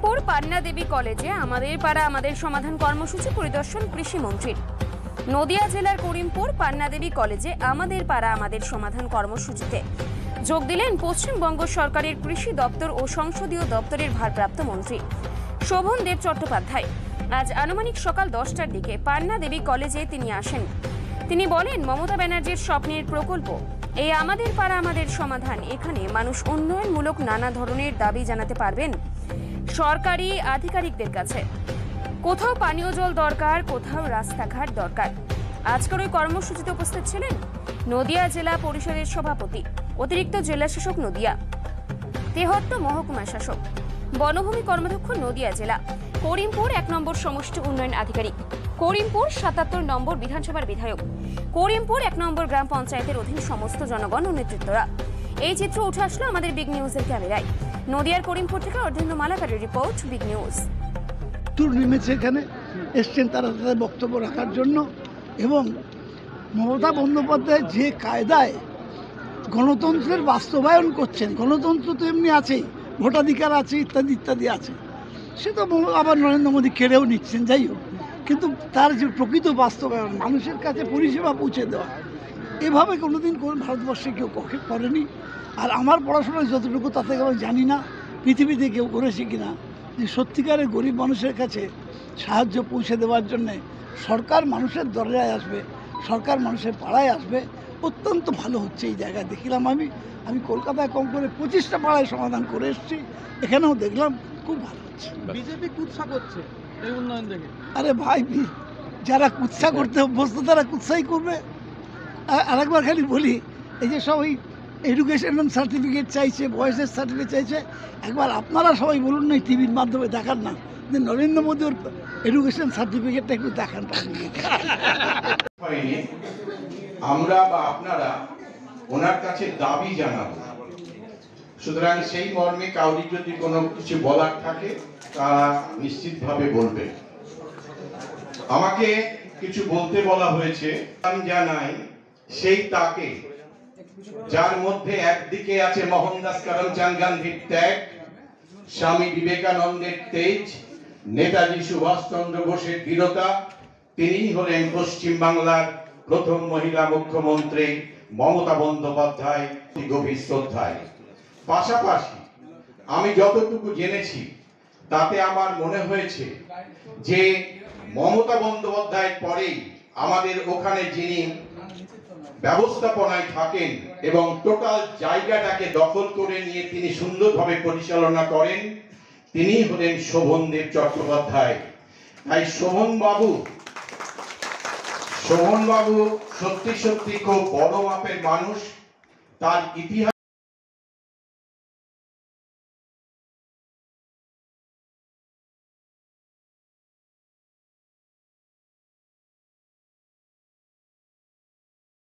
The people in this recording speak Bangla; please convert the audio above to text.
করিমপুর পান্না দেবী কলেজে আমাদের পাড়া আমাদের সমাধান কর্মসূচি পরিদর্শন কৃষিমন্ত্রীর। নদিয়া জেলার করিমপুর পান্না দেবী কলেজে আমাদের পাড়া আমাদের সমাধান কর্মসূচিতে যোগ দিলেন পশ্চিমবঙ্গ সরকারের কৃষি দপ্তর ও সংসদীয় দপ্তরের ভারপ্রাপ্ত মন্ত্রী শোভন দেব চট্টোপাধ্যায়। আজ আনুমানিক সকাল 10টার দিকে পান্না দেবী কলেজে তিনি আসেন। তিনি বলেন, মমতা ব্যানার্জির স্বপ্নের প্রকল্প এই আমাদের পাড়া আমাদের সমাধান। এখানে মানুষ উন্নয়নমূলক নানা ধরনের দাবি জানাতে পারবেন সরকারি আধিকারিকদের কাছে। কোথাও পানীয় জল দরকার, কোথাও রাস্তাঘাট দরকার। আজকের ওই কর্মসূচিতে উপস্থিত ছিলেন নদিয়া জেলা পরিষদের সভাপতি, অতিরিক্ত জেলা শাসক নদিয়া, তেহট্ট মহকুমা শাসক, বনভূমি কর্মাধ্যক্ষ নদিয়া জেলা, করিমপুর 1 নম্বর সমষ্টি উন্নয়ন আধিকারিক, করিমপুর 77 নম্বর বিধানসভার বিধায়ক, করিমপুর 1 নম্বর গ্রাম পঞ্চায়েতের অধীন সমস্ত জনগণ ও নেতৃত্বরা। এই চিত্র উঠে আসলো আমাদের বিগ নিউজের ক্যামেরায়। নদিয়ার করিমপুর থেকে অর্ধেন্দ্র মালাকারের রিপোর্ট, বিগ নিউজ। নেমেছে এখানে এসছেন তারা তাদের বক্তব্য রাখার জন্য, এবং মমতা বন্দ্যোপাধ্যায় যে কায়দায় গণতন্ত্রের বাস্তবায়ন করছেন, গণতন্ত্র তো এমনি আছেই, ভোটাধিকার আছে, ইত্যাদি ইত্যাদি আছে, সে তো আবার নরেন্দ্র মোদী কেড়েও নিচ্ছেন। যাই হোক, কিন্তু তার যে প্রকৃত বাস্তবায়ন, মানুষের কাছে পরিষেবা পৌঁছে দেওয়া, এভাবে কোনোদিন কোন ভারতবর্ষে কেউ করেনি। আর আমার পড়াশোনায় যতটুকু তাতে আমি জানি না পৃথিবীতে কেউ করেছে কিনা, যে সত্যিকারের গরিব মানুষের কাছে সাহায্য পৌঁছে দেওয়ার জন্যে সরকার মানুষের দরজায় আসবে, সরকার মানুষের পাড়ায় আসবে। অত্যন্ত ভালো হচ্ছে এই জায়গায়। দেখলাম আমি কলকাতায় কম করে 25টা পাড়ায় সমাধান করে এসেছি, এখানেও দেখলাম খুব ভালো হচ্ছে। বিজেপি কুৎসা করছে এই উন্নয়ন দেখে। আরে ভাই, যারা কুৎসা করতে অভ্যস্ত তারা কুৎসাই করবে। আরেকবার খালি বলি, এই যে সব ওই এডুকেশন সার্টিফিকেট চাইছে, বয়সের সার্টিফিকেট চাইছে, একবার আপনারা সবাই বলুন না, টিভির মাধ্যমে দেখান না যে নরেন্দ্র মোদী ওর এডুকেশন সার্টিফিকেটটা একটু দেখান। আমরা বা আপনারা ওনার কাছে দাবি জানাবো। সুতরাং সেই মর্মে কাউরি যদি কোনো কিছু বলার থাকে তারা নিশ্চিতভাবে বলবে। আমাকে কিছু বলতে বলা হয়েছে, আমি জানাই সেই তাকে যার মধ্যে একদিকে আছে মোহনদাস করমচাঁদ গান্ধীর ত্যাগ, স্বামী বিবেকানন্দের তেজ, নেতাজি সুভাষচন্দ্র বোসের বীরতা। তিনি হলেন পশ্চিম বাংলার প্রথম মহিলা মুখ্যমন্ত্রী মমতা বন্দ্যোপাধ্যায়। গভীর শ্রদ্ধায় পাশাপাশি আমি যতটুকু জেনেছি তাতে আমার মনে হয়েছে যে মমতা বন্দ্যোপাধ্যায়ের পরেই আমাদের ওখানে যিনি ব্যবস্থাপনায় থাকেন এবং টোটাল জায়গাটাকে দখল করে নিয়ে তিনি সুন্দরভাবে পরিচালনা করেন, তিনি হলেন শোভন দেব চট্টোপাধ্যায়। তাই শোভন বাবু সত্যি সত্যি খুব বড় মাপের মানুষ। তার ইতিহাস